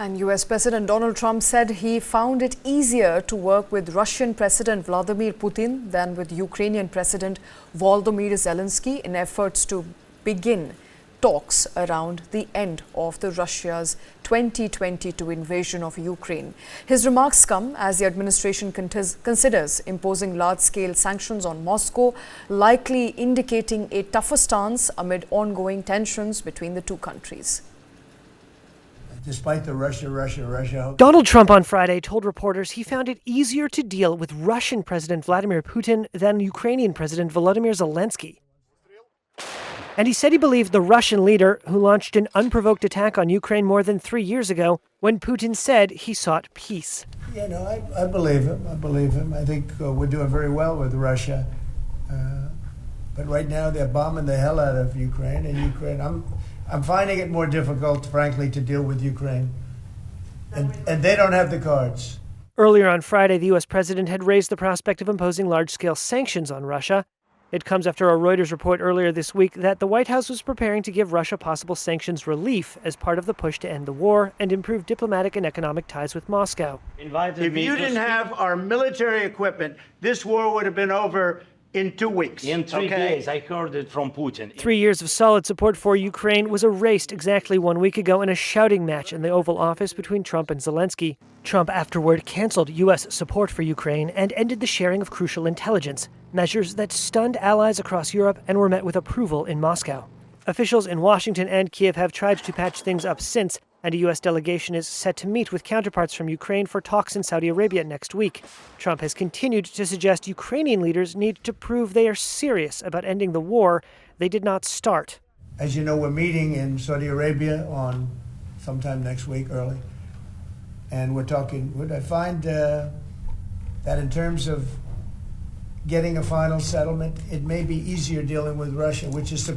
And US President Donald Trump said he found it easier to work with Russian President Vladimir Putin than with Ukrainian President Volodymyr Zelensky in efforts to begin talks around the end of the Russia's 2022 invasion of Ukraine. His remarks come as the administration considers imposing large-scale sanctions on Moscow, likely indicating a tougher stance amid ongoing tensions between the two countries. Despite the Russia. Donald Trump on Friday told reporters he found it easier to deal with Russian President Vladimir Putin than Ukrainian President Volodymyr Zelensky. And he said he believed the Russian leader, who launched an unprovoked attack on Ukraine more than 3 years ago, when Putin said he sought peace. Yeah, no, I believe him. I think we're doing very well with Russia. But right now they're bombing the hell out of Ukraine. And I'm finding it more difficult, frankly, to deal with Ukraine. And they don't have the cards. Earlier on Friday, the U.S. president had raised the prospect of imposing large-scale sanctions on Russia. It comes after a Reuters report earlier this week that the White House was preparing to give Russia possible sanctions relief as part of the push to end the war and improve diplomatic and economic ties with Moscow. If you didn't have our military equipment, this war would have been over in 2 weeks. In 3 days, I heard it from Putin. 3 years of solid support for Ukraine was erased exactly 1 week ago in a shouting match in the Oval Office between Trump and Zelensky. Trump afterward canceled U.S. support for Ukraine and ended the sharing of crucial intelligence, measures that stunned allies across Europe and were met with approval in Moscow. Officials in Washington and Kiev have tried to patch things up since, and a U.S. delegation is set to meet with counterparts from Ukraine for talks in Saudi Arabia next week. Trump has continued to suggest Ukrainian leaders need to prove they are serious about ending the war they did not start. As you know, we're meeting in Saudi Arabia on sometime next week, early. And we're talking, would I find that in terms of getting a final settlement, it may be easier dealing with Russia, which is